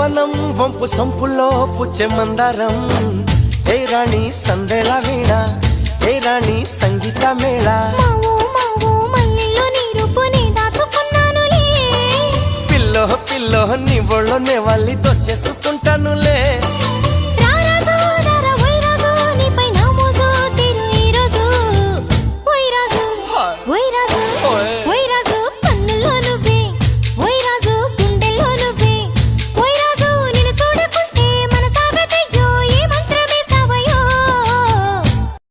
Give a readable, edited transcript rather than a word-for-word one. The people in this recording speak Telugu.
యవ్వనం వంపు సొంపులో పుచ్చే మందారం ఏ రాణి సందేళ వీణ ఏ రాణి సంగీత మేళ పిల్లో పిల్లో నీ ఒళ్ళోనే వాళ్ళి దొచ్చేసుకుంటానులే